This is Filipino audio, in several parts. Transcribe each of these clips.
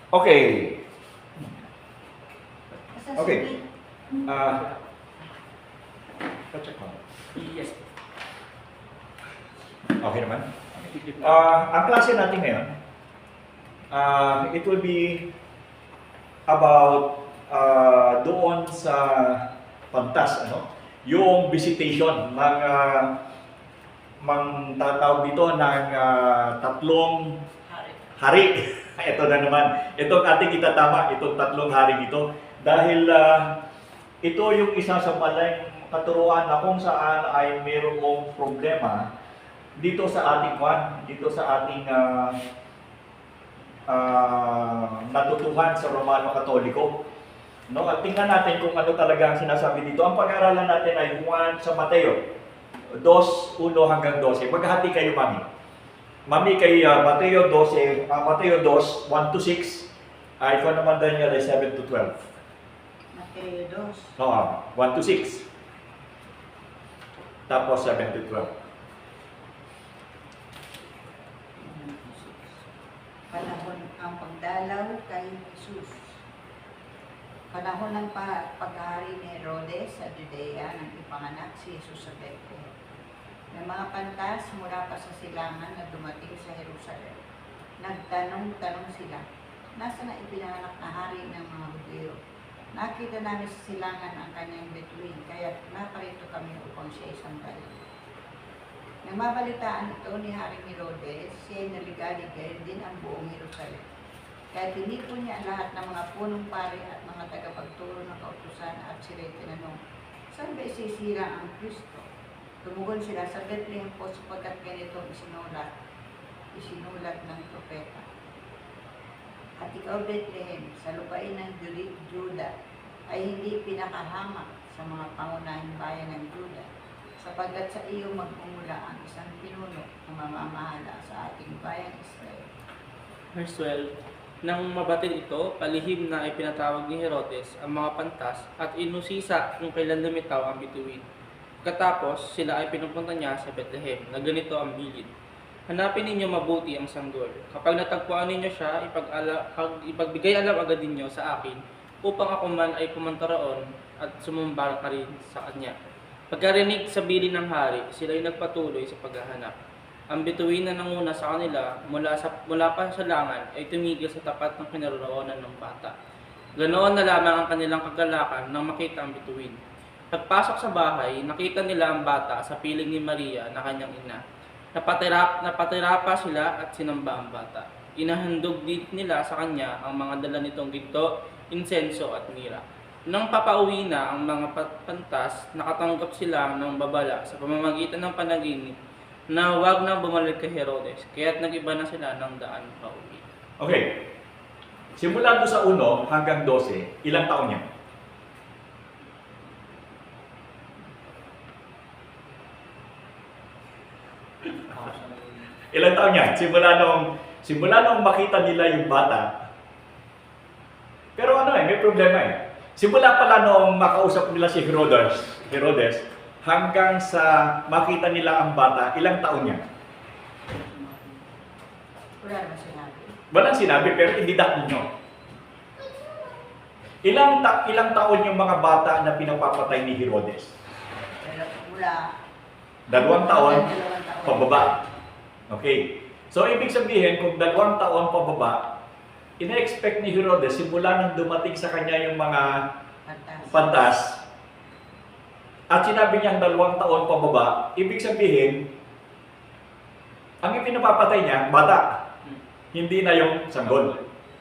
Okay. Okay. Check mo. Yes. Okay naman? Ang klase natin ngayon, it will be about doon sa Pantas, ano? Yung visitation ng tatawag dito ng tatlong hari. Ito na naman. Itong ating itatama, itong tatlong hari dito. Dahil ito yung isa sa maling katuruan na kung saan ay mayroong problema dito sa ating dito sa ating natutuhan sa Romano Katoliko. No? At tingnan natin kung ano talaga ang sinasabi dito. Ang pag-aaralan natin ay Juan sa Mateo 2:1 hanggang 12. Maghati kayo, Mami. Mami kay Mateo 12, Mateo 2, 1 to 6. Ikaw naman, Daniel, ay 7 to 12. Mateo 2. No, 1 to 6. Tapos 7 to 12. Panahon ang pagdalaw kay Jesus. Panahon ng pag-hari ni Herodes sa Judea nang ipanganak si Jesus sa Bethlehem. May mga pantas mula pa sa silangan na dumating sa Jerusalem. Nagtanong-tanong sila, nasa na ipinanganak na hari ng mga Hudyo? Nakita namin sa silangan ang kanyang bituin, kaya naparito kami upang siya isang dalhin. Nang mabalitaan ito ni Haring Herodes, siya'y naligaligay din ang buong Jerusalem. Kaya tinipon niya ang lahat ng mga punong pari at mga tagapagturo ng kautusan at sila'y tinanong, saan ba isisira ang Kristo? Tumugon sila sa Bethlehem po sapagkat ganito isinulat ng propeta. At ikaw, Bethlehem, sa lupain ng Juda, ay hindi pinakahamak sa mga pangunahing bayan ng Juda, sapagkat sa iyo magmumula ang isang pinuno na mamamahala sa ating bayang Israel. Verse 12. Nang mabatid ito, palihim na ipinatawag ni Herodes ang mga pantas at inusisa kung kailan lumitaw ang bituin. Katapos, sila ay pinupunta niya sa Bethlehem na ganito ang bilid. Hanapin ninyo mabuti ang sanggol. Kapag natagpuan ninyo siya, ipagbigay alam agad ninyo sa akin upang ako man ay pumunta roon at sumumbar ka rin sa kanya. Pagkarinig sa bilin ng hari, sila ay nagpatuloy sa paghahanap. Ang bituin na nanguna sa kanila mula pa sa langan ay tumigil sa tapat ng kinaroroonan ng bata. Ganoon na lamang ang kanilang kagalakan nang makita ang bituin. Pagpasok sa bahay, nakita nila ang bata sa piling ni Maria na kanyang ina. Napatira pa sila at sinamba ang bata. Inahandog din nila sa kanya ang mga dala nitong ginto, insenso at mira. Nang papauwi na ang mga pantas, nakatanggap sila ng babala sa pamamagitan ng panaginip na huwag na bumalik kay Herodes, kaya't nag-iba na sila ng daan pauwi. Okay. Simula doon sa 1 hanggang 12, ilang taon niya? Ilang taon niya? Simula nung makita nila yung bata. Pero may problema eh. Simula pala nung makausap nila si Herodes, hanggang sa makita nila ang bata, ilang taon niya? Wala naman sinabi. Walang sinabi, pero hindi dahil nyo. Ilang taon yung mga bata na pinapapatay ni Herodes? Mula 2 taon, 2 taon. pababa. Okay. So, ibig sabihin, kung 2 taon pababa, ina-expect ni Herodes, simula nang dumating sa kanya yung mga pantas, at sinabi niyang 2 taon pababa, ibig sabihin, ang ipinapapatay niya, bata. Hindi na yung sanggol.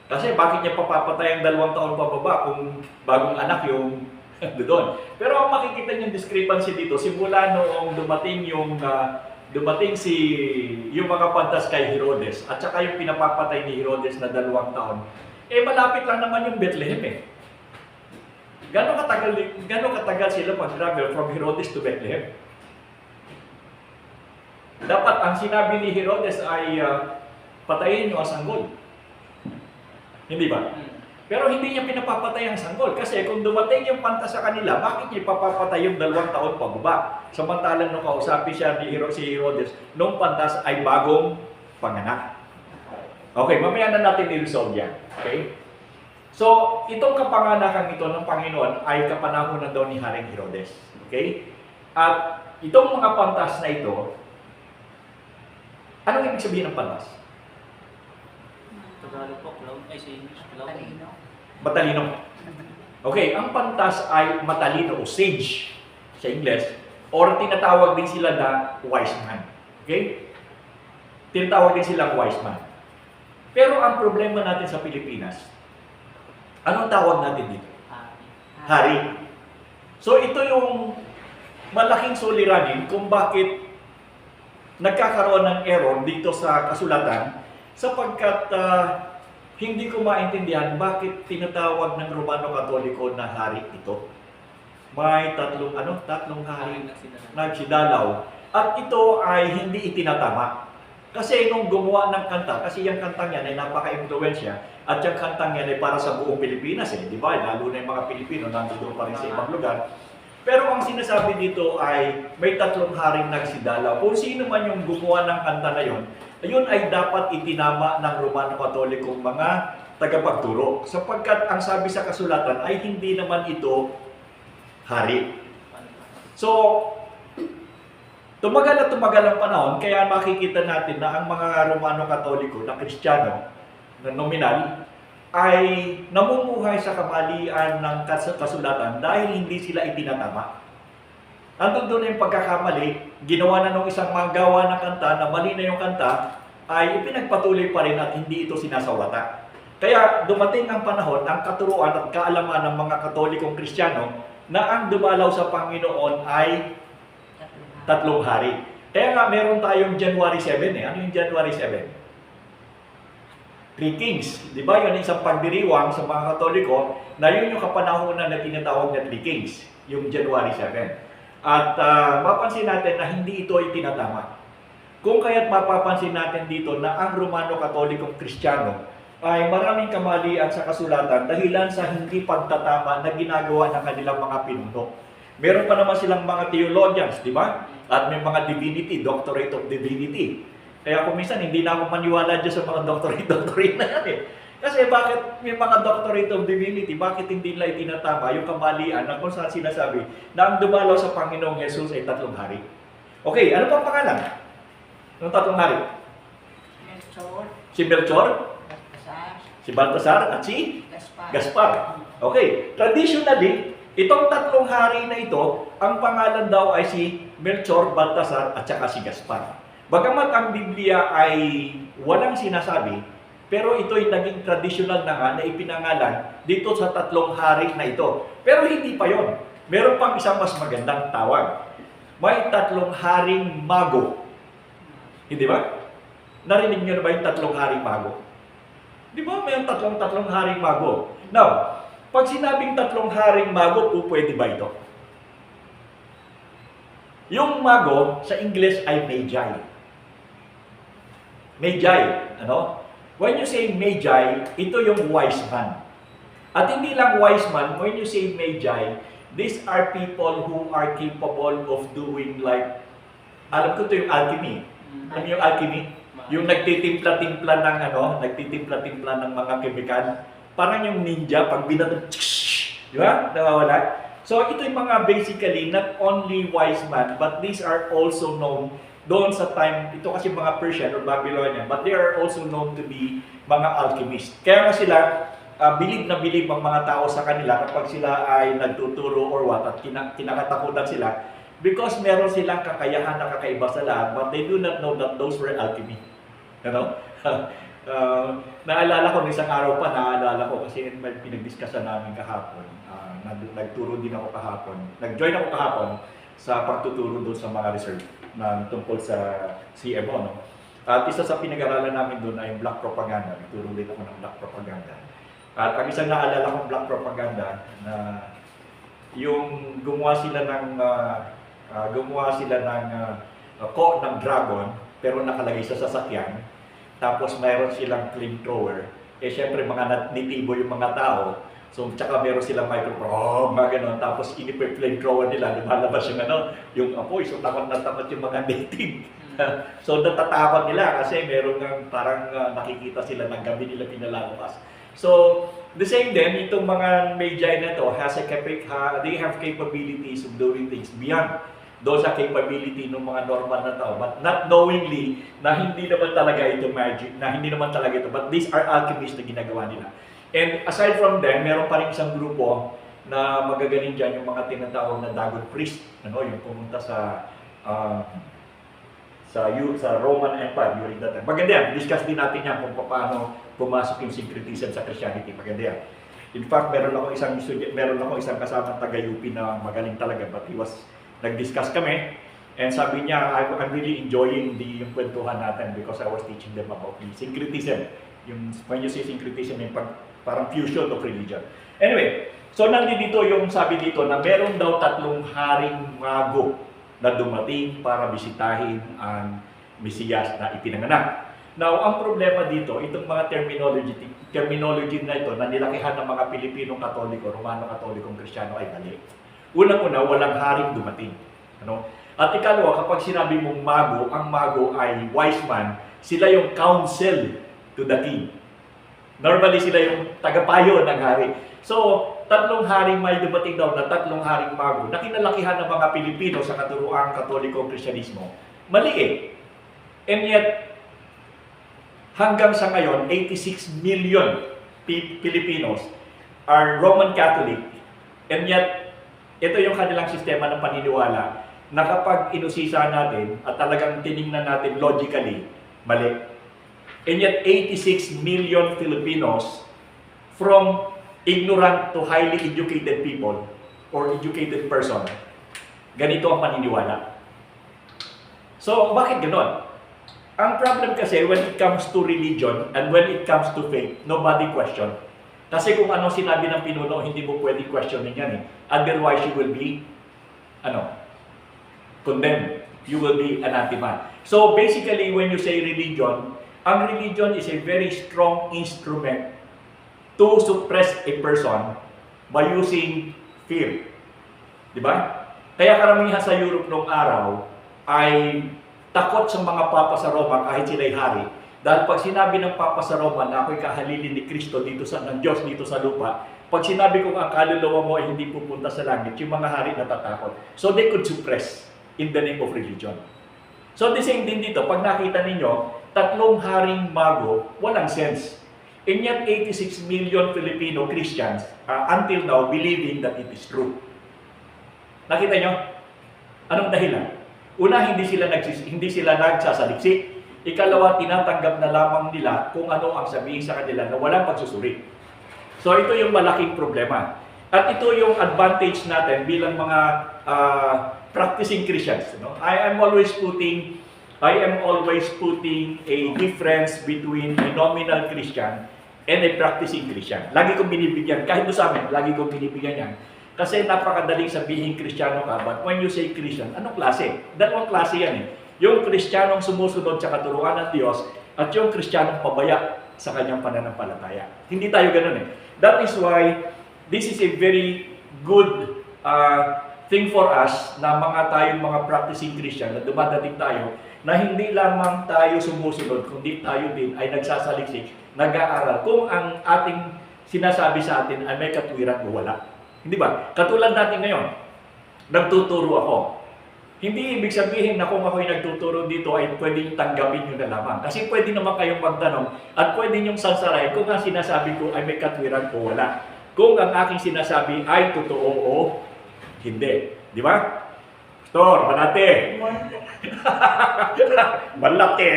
Kasi bakit niya papapatay ang 2 taon pababa kung bagong anak yung doon. Pero ang makikita niyong discrepancy dito, simula noong dumating yung mga pantas kay Herodes at saka yung pinapapatay ni Herodes na 2 taon, malapit lang naman yung Bethlehem eh. Gano'ng katagal sila mag-travel from Herodes to Bethlehem? Dapat ang sinabi ni Herodes ay patayin niyo ang sanggol. Hindi ba? Pero hindi niya pinapapatay ang sanggol kasi kung dumating yung pantas sa kanila, bakit niya ipapapatay yung 2 taon pababa? Samantalang nung kausapin siya si Herodes, nung pantas ay bagong panganak. Okay, mamaya na natin i-resolve yan. Okay? So, itong kapanganakan ito ng Panginoon ay kapanahonan daw ni Haring Herodes. Okay? At itong mga pantas na ito, anong ibig sabihin ng pantas? Tagalog po, clown. Ay, sa English, clown. Talino. Matalino. Okay, ang pantas ay matalino o sage sa Ingles, or tinatawag din sila na wise man. Okay? Tinatawag din sila wise man. Pero ang problema natin sa Pilipinas, anong tawag natin dito? Hari. So ito yung malaking suliranin kung bakit nagkakaroon ng error dito sa kasulatan sapagkat hindi ko maintindihan bakit tinatawag ng Romano Katoliko na hari ito. May tatlong hari nagsidalaw. At ito ay hindi itinatama. Kasi nung gumawa ng kanta, kasi yung kantang yan ay napaka-impluensya at yung kantang yan ay para sa buong Pilipinas di ba? Lalo na yung mga Pilipino nandoon pa rin sa ibang lugar. Pero ang sinasabi dito ay may tatlong haring nagsidalaw. Kung sino man yung gumawa ng kanta na yun, ayun ay dapat itinama ng Romano Katolikong mga tagapagturo. Sapagkat ang sabi sa kasulatan ay hindi naman ito hari. So, tumagal at tumagal ang panahon, kaya makikita natin na ang mga Romano Katoliko na Kristiyano, na nominal, ay namumuhay sa kamalian ng kasulatan dahil hindi sila itinatama. Andun doon yung pagkakamali, ginawa na ng isang manggawa ng kanta na mali na yung kanta, ay ipinagpatuloy pa rin at hindi ito sinasawata. Kaya dumating ang panahon, ang katuruan at kaalaman ng mga Katolikong Kristiyano na ang dumalaw sa Panginoon ay tatlong hari. Kaya nga meron tayong January 7 Ano yung January 7? Three Kings. Di ba? Yun isang pagdiriwang sa mga Katoliko na yun yung kapanahonan na tinatawag na Three Kings. Yung January 7. At mapansin natin na hindi ito ay tinatama. Kung kaya't mapapansin natin dito na ang Romano Katolikong Kristiyano ay maraming kamalian sa kasulatan dahilan sa hindi pagtatama na ginagawa ng kanilang mga pinuno. Meron pa naman silang mga theologians, di ba? At may mga divinity, doctorate of divinity. Kaya kung minsan hindi na ako maniwala dyan sa mga doctorate na yan Kasi bakit may mga doctorate of divinity, bakit hindi nila itinatama yung kamalian na kung saan sinasabi na ang dumalaw sa Panginoong Jesus ay tatlong hari? Okay, ano pang pangalan ng tatlong hari? Melchor, Si Melchor, Baltasar, si Baltasar, at si Gaspar. Gaspar. Okay, traditionally, itong tatlong hari na ito, ang pangalan daw ay si Melchor, Baltasar, at saka si Gaspar. Bagamat ang Biblia ay walang sinasabi, pero ito'y naging traditional na nga na ipinangalan dito sa tatlong hari na ito. Pero hindi pa yon. Meron pang isang mas magandang tawag. May tatlong haring mago. Hindi ba? Narinig niyo na ba yung tatlong haring mago? Di ba? May tatlong haring mago. Now, pag sinabing tatlong haring mago, pwede ba ito? Yung mago sa English ay magi. Magi, ano? When you say magi, ito yung wise man. At hindi lang wise man, when you say magi, these are people who are capable of doing like, alam ko ito yung alchemy. Alam niyo yung alchemy? Yung nagtitimpla-timpla ng nagtitimpla-timpla ng mga kemikal. Parang yung ninja, pag binato, di ba? Nawawala. So ito yung mga basically, not only wise man, but these are also known doon sa time, ito kasi mga Persian or Babylonian, but they are also known to be mga alchemists. Kaya nga sila, bilib na bilib ang mga tao sa kanila kapag sila ay nagtuturo or what, at kinakatakutan sila, because meron silang kakayahan na kakaiba sa lahat, but they do not know that those were alchemy. Naalala ko, isang araw pa, naalala ko, kasi may pinag-discussan namin kahapon, nagturo din ako kahapon, nag-join ako kahapon sa pagtuturo doon sa mga research na tungkol sa CMO. No? At isa sa pinag-aralan namin doon ay black propaganda. Nagturo din ako ng black propaganda. At ang isang naalala kong black propaganda na yung gumawa sila ng ko ng dragon pero nakalagay sa sasakyan. Tapos mayroon silang flamethrower. Syempre mga natibo yung mga tao. So, tsaka meron silang microphone, mga ganon. Tapos, flamethrower nila, lumalabas yung yung apoy. So, takot na takot yung mga native. So natatakot nila kasi meron ng parang nakikita sila ng gabi nila pinalalapas. So the same din, itong mga Magi na to they have capabilities of doing things beyond doon sa capability ng mga normal na tao, but not knowingly na hindi naman talaga ito magic, na hindi naman talaga ito, but these are alchemists na ginagawa nila. And aside from them, meron pa rin isang grupo na magagaling dyan, yung mga tinatawag na Dagon priest, yung pumunta sa Roman Empire during that time. Maganda yan, discuss din natin yan kung paano pumasok yung syncretism sa Christianity. Maganda yan. In fact, meron ako isang kasamang taga-UP na magaling talaga, but nag-discuss kami, and sabi niya, I'm really enjoying yung kwentuhan natin because I was teaching them about the syncretism. When you say syncretism, yung parang fusion of religion. Anyway, so nandito yung sabi dito na meron daw 3 haring mago na dumating para bisitahin ang Mesiyas na ipinanganak. Now, ang problema dito, itong mga terminology na ito na nilakihan ng mga Pilipinong Katoliko, Romano Katolikong Kristiyano ay mali. Unang-una, walang haring dumating. At ikalawa, kapag sinabi mong mago, ang mago ay wise man, sila yung counsel to the king. Normally, sila yung tagapayo ng hari. So, 3 haring may dumating daw na 3 haring mago na kinalakihan ng mga Pilipino sa katuruang Katolikong Kristyanismo. Mali eh. And yet, hanggang sa ngayon, 86 million Filipinos are Roman Catholic. And yet, ito yung kanilang sistema ng paniniwala na kapag inusisa natin at talagang tiningnan natin logically, mali. And yet 86 million Filipinos, from ignorant to highly educated people or educated person, ganito ang paniniwala. So, bakit ganon? Ang problem kasi when it comes to religion and when it comes to faith, nobody question. Kasi kung ano sinabi ng pinuno, hindi mo pwede questionin yan eh. Otherwise, you will be, condemned. You will be anathema. So basically, when you say religion, ang religion is a very strong instrument to suppress a person by using fear. Di ba? Kaya karamihan sa Europe noong araw ay takot sa mga papa sa Roma kahit sila'y hari. Dahil pag sinabi ng Papa sa Roma na ako'y kahalilin ni Kristo ng Diyos dito sa lupa, pag sinabi kong ang kaluluwa mo ay hindi pupunta sa langit, yung mga hari natatakot. So they could suppress in the name of religion. So the same din dito, pag nakita ninyo, 3 haring mago, walang sense. And yet 86 million Filipino Christians until now believing that it is true. Nakita nyo? Anong dahilan? Una, hindi sila nagsasaliksik. Ikalawa, tinatanggap na lamang nila kung ano ang sabihin sa kanila na walang pagsusuri. So ito yung malaking problema. At ito yung advantage natin bilang mga practicing Christians. I am always putting a difference between a nominal Christian and a practicing Christian. Lagi kong binibigyan, kahit sa amin, lagi kong binibigyan yan. Kasi napakadaling sabihin Kristiyano ka, but when you say Christian, anong klase? Dalawang klase yan eh. Yung Kristiyanong sumusunod sa katuruan ng Diyos at yung Kristiyanong pabaya sa kanyang pananampalataya. Hindi tayo ganun eh. That is why this is a very good thing for us na tayong mga practicing Christian na dumadating tayo na hindi lamang tayo sumusunod, kundi tayo din ay nagsasaliksik, nag-aaral kung ang ating sinasabi sa atin ay may katwiran o wala. Hindi ba? Katulad natin ngayon, nagtuturo ako. Hindi ibig sabihin na kung ako'y nagtuturo dito ay pwedeng tanggapin nyo na lamang. Kasi pwede naman kayong magtanong at pwede nyong sansarayin kung ang sinasabi ko ay may katwiran o wala. Kung ang aking sinasabi ay totoo o hindi. Di ba? Pastor, malate. Malate.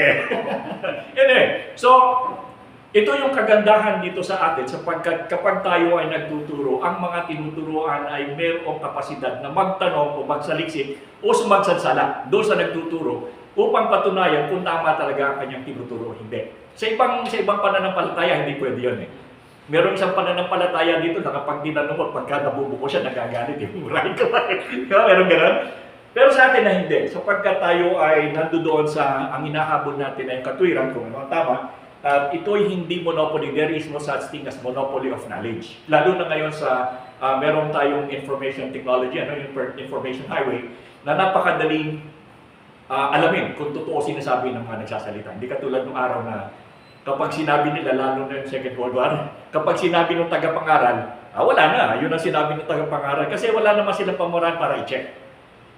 Anyway, so ito yung kagandahan dito sa atin sapagkat kapag tayo ay nagtuturo, ang mga tinuturuan ay mayroong kapasidad na magtanong o magsaliksik o sumagsansala doon sa nagtuturo upang patunayan kung tama talaga ang kanyang tinuturo o hindi. Sa ibang pananampalataya, hindi pwede yun eh. Merong isang pananampalataya dito na kapag tinanong mo, pagka nabubuko siya, nagagalit eh. Murahin ka ba eh. Meron gano'n? Pero sa atin na hindi. Sapagkat tayo ay nandoon sa ang hinahabol natin ay katwiran kung ano ang tama. At ito'y hindi monopoly. There is no such thing as monopoly of knowledge. Lalo na ngayon sa meron tayong information technology, yung information highway, na napakadaling alamin kung totoo sinasabi ng mga nagsasalita. Hindi katulad ng araw na kapag sinabi nila, lalo na yung Second World War, kapag sinabi ng tagapangaral, wala na, yun ang sinabi ng tagapangaral kasi wala naman silang pamuran para i-check.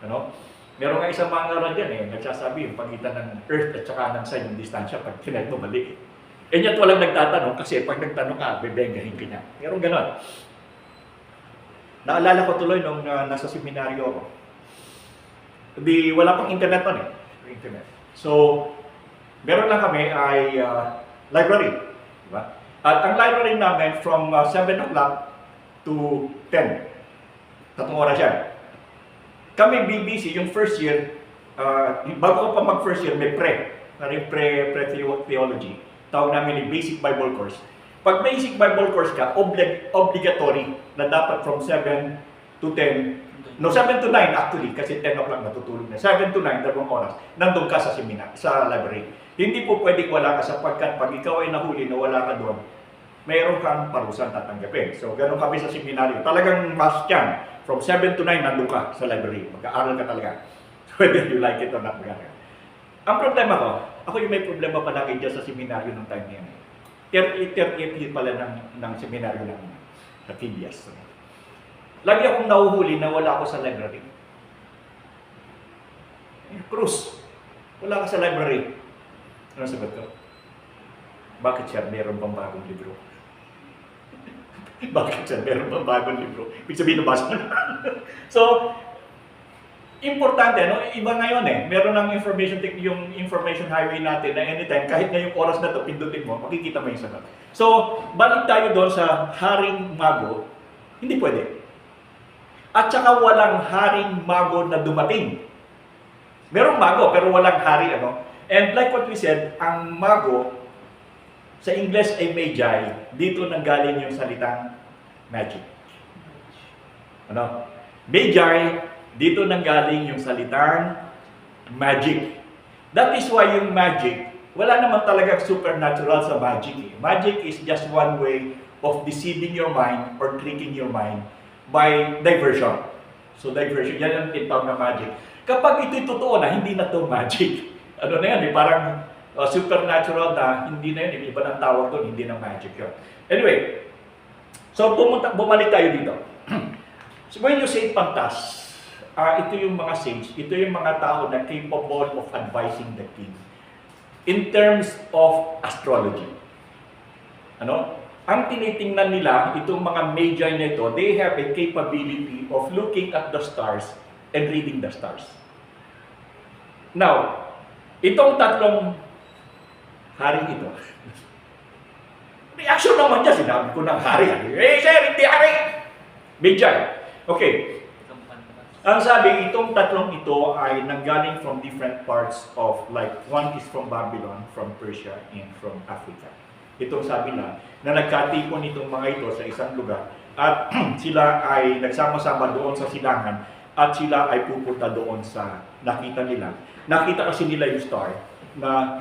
Ano? Meron nga isang mangaral dyan nagsasabi yung pagitan ng Earth at saka ng Sun yung distansya pag kinahit mo mali. Ya't walang nagtatanong kasi pag nagtanong ka, bebengahin ka niya. Meron ganon. Naalala ko tuloy nung nasa seminaryo ako. Wala pang internet pa internet. So, meron lang kami ay library. Diba? At ang library namin from 7 o'clock to 10. 3 oras yan. Kami BBC, yung first year, bago ko pa mag-first year, may pre-theology. Tawag namin yung Basic Bible Course. Pag Basic Bible Course ka, obligatory na dapat from 7 to 10. No, 7 to 9 actually, kasi 10 o'clock natutulog na. 7 to 9, 2 oras, nandun ka sa seminar, sa library. Hindi po pwedeng wala ka sapagkat pag ikaw ay nahuli na wala ka doon, mayroon kang parusan tatanggapin. So, ganun kami sa seminaryo. Talagang must yan. From 7 to 9, nandun ka sa library. Mag-aaral ka talaga. Whether you like it or not. Ang problema ko, ako yung may problema palagi dyan sa seminaryo ng time niya. 38 year pala ng seminaryo ng TBS. Lagi akong nahuhuli na wala ako sa library. Cruz, wala ka sa library. Ano sagot ko? Bakit siya? Meron bang bagong libro? Bakit siya? Meron bang bagong libro? Ibig sabihin nabasa na. So, importante, no? Iba ngayon meron ng yung information highway natin na anytime, kahit ngayong oras na ito, pindutin mo, makikita mo yung sagot. So, balik tayo doon sa Haring Mago, hindi pwede. At saka walang Haring Mago na dumating. Merong mago, pero walang hari, And like what we said, ang mago, sa English ay magi, dito nanggaling yung salitang magic. Magi, dito nanggaling yung salitang magic. That is why yung magic, wala naman talaga supernatural sa magic. Magic is just one way of deceiving your mind or tricking your mind by diversion. So diversion, yan ang tinatawag na magic. Kapag ito'y totoo na, hindi na to magic. Ano na yan parang supernatural na, hindi na yun, iba ng tawag doon, hindi na magic yun. Anyway, so bumalik tayo dito. So when you say pantas, ito yung mga saints, ito yung mga tao na capable of advising the king in terms of astrology. Ang tinitingnan nila, itong mga magi na ito, they have a capability of looking at the stars and reading the stars. Now, itong tatlong hari ito, reaction naman niya, sinabi ko ng hari. Sir, hindi hari! Magi. Okay. Ang sabi, itong tatlong ito ay nanggaling from different parts of, like, one is from Babylon, from Persia, and from Africa. Itong sabi na nagkatipon itong mga ito sa isang lugar at sila ay nagsama-sama doon sa silangan at sila ay pupunta doon sa nakita nila. Nakita kasi nila yung star na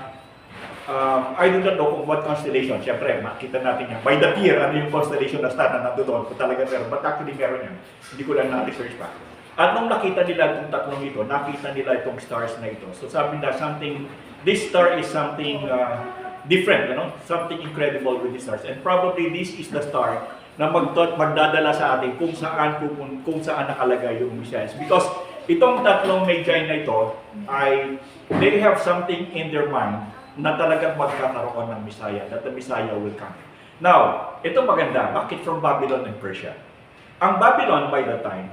I do not know kung what constellation. Siyempre, makita natin yan. By the year, ano yung constellation na star na nandoon kung talaga meron. But actually meron yan. Hindi ko lang na-research pa. At nung nakita nila itong tatlong ito, nakita nila itong stars na ito. So sabi na this star is something different, something incredible with these stars. And probably this is the star na magdadala sa atin kung saan nakalagay yung Messiah. Because itong tatlong magi na ito they have something in their mind na talagang magkakaroon ng Messiah, that the Messiah will come. Now, ito maganda, bakit from Babylon and Persia? Ang Babylon by the time,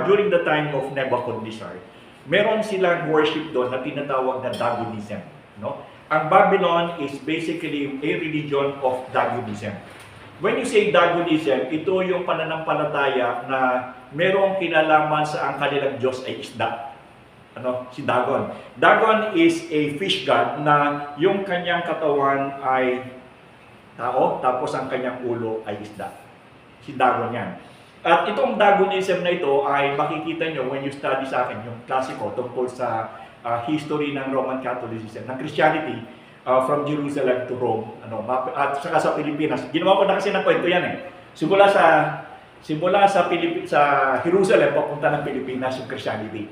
during the time of Nebuchadnezzar, meron silang worship doon na tinatawag na Dagonism. Ang Babylon is basically a religion of Dagonism. When you say Dagonism, ito yung pananampalataya na merong kinalaman sa ang kanilang Diyos ay isda. Si Dagon. Dagon is a fish god na yung kanyang katawan ay tao, tapos ang kanyang ulo ay isda. Si Dagon yan. At itong Dagonism na ito ay makikita nyo when you study sa akin yung klasiko tungkol sa history ng Roman Catholicism, ng Christianity from Jerusalem to Rome, at saka sa Pilipinas. Ginawa ko na kasi ng kwento yan Simula sa Jerusalem papunta ng Pilipinas yung Christianity.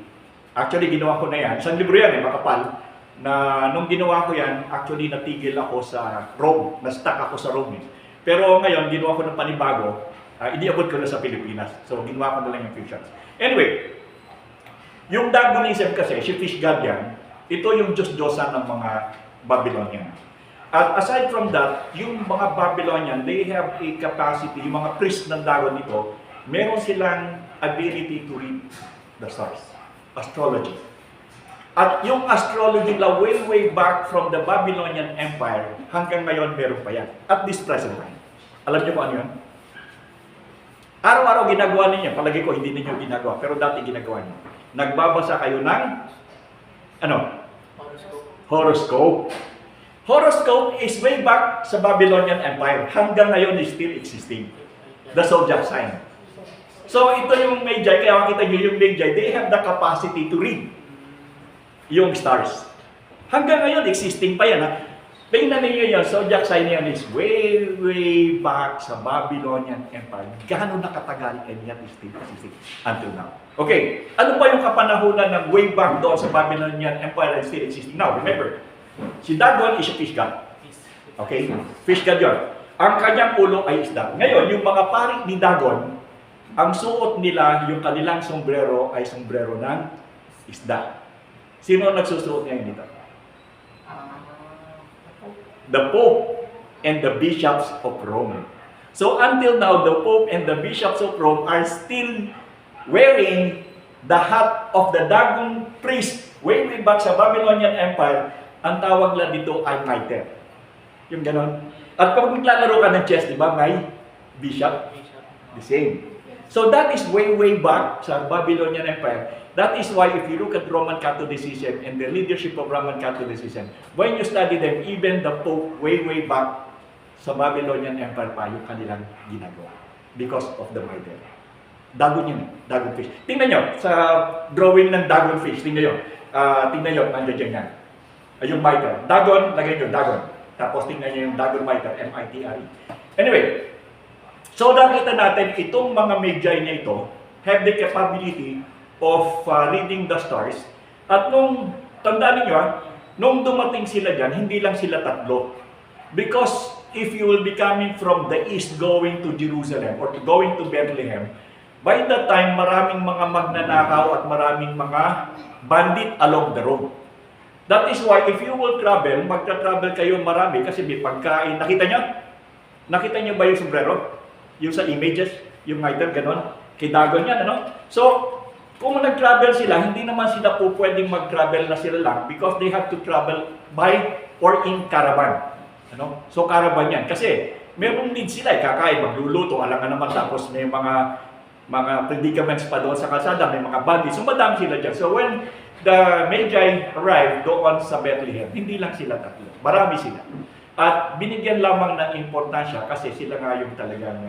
Actually, ginawa ko na yan. Isang libro yan makapal. Na nung ginawa ko yan, actually natigil ako sa Rome. Na-stuck ako sa Rome. Pero ngayon, ginawa ko ng panibago. Iniabot ko na sa Pilipinas. So, ginawa ko na lang yung fusions. Anyway, yung Dagonism kasi, si fish god yan, ito yung Diyos-Diyosan ng mga Babylonian. At aside from that, yung mga Babylonian, they have a capacity, yung mga priest ng Dagon nito, meron silang ability to read the stars. Astrology. At yung astrology na way back from the Babylonian Empire, hanggang ngayon meron pa yan. At this present time. Alam niyo kung ano yun? Araw-araw ginagawa ninyo. Palagi ko hindi ninyo ginagawa. Pero dati ginagawa niyo. Nagbabasa kayo ng horoscope. Horoscope is way back sa Babylonian Empire. Hanggang ngayon is still existing. The zodiac sign. So ito yung Magi. Kaya makita niyo yung Magi. They have the capacity to read yung stars. Hanggang ngayon, existing pa yan. Tingnan ninyo yun, zodiac sign yan is way back sa Babylonian Empire. Gano'n nakatagal and yet is still existing until now. Okay, ano pa yung kapanahunan ng way back doon sa Babylonian Empire and still existing now? Remember, si Dagon is a fish god. Okay, fish god yun. Ang kanyang ulo ay isda. Ngayon, yung mga pari ni Dagon, ang suot nila, yung kanilang sombrero ay sombrero ng isda. Sino nagsusuot ngayon dito? The Pope and the bishops of Rome. So until now, the Pope and the bishops of Rome are still wearing the hat of the Dagon priest way back sa Babylonian Empire. Ang tawag lang dito ay mitre. Yung ganon. At pag maglalaro ka ng chess, di ba, may bishop? The same. So that is way back sa Babylonian Empire. That is why if you look at Roman Catholicism and the leadership of Roman Catholicism, when you study them, even the Pope way back sa Babylonian Empire pa yung kanilang ginagawa. Because of the mitre. Dagon yun, Dagon fish. Tingnan nyo, sa drawing ng Dagon fish, tingnan nyo. Tingnan nyo, nandiyan yan. Yung mitre. Dagon, lagay nyo, Dagon. Tapos tingnan nyo yung Dagon mitre, M-I-T-R-E. Anyway, so nakita natin, itong mga Magi na ito have the capability of reading the stars. At nung, tandaan niyo nung dumating sila dyan, hindi lang sila tatlo. Because if you will be coming from the east going to Jerusalem or going to Bethlehem, by that time, maraming mga magnanakaw at maraming mga bandit along the road. That is why if you will travel, magta-travel kayo marami kasi may pagkain. Nakita niyo? Nakita niyo ba yung sombrero? Yung sa images? Yung mitre, ganon? Kay Dagon yan, ano? So, kung nag-travel sila, hindi naman sila po pwedeng mag-travel na sila lang because they have to travel by or in caravan. Ano? So, caravan yan. Kasi, meron need sila, kakain, magluluto, alangan naman, tapos may mga predicaments pa doon sa kalsada, may mga bandits. So, madami sila dyan. So, when the Magi arrived doon sa Bethlehem, hindi lang sila tatlo. Marami sila. At binigyan lamang ng importansya kasi sila nga yung talagang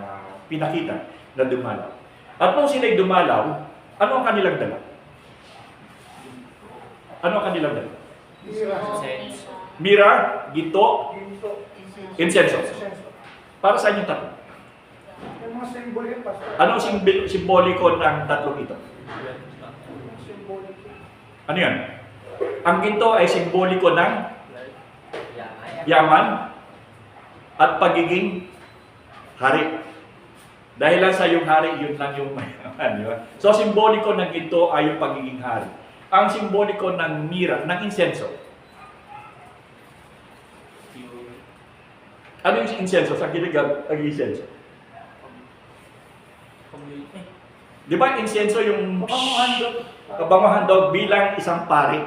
pinakita na dumalaw. At nung sila'y dumalaw, ano ang kanilang dala? Ano ang kanilang dala? Mira, ginto, insenso. Para saan yung tatlo? Yung mga simbolo yun, Pastor. Anong simboliko ng tatlong ito? Ano yan? Ang ginto ay simboliko ng yaman at pagiging hari. Dahil lang sa yung hari, yun lang yung mayaman. Di ba? So, simboliko ng ginto ay yung pagiging hari. Ang simboliko ng mira, ng insenso. Ano yung insenso? Sa giligan, ang insenso. Di ba insenso yung kabangahandog bilang isang pari?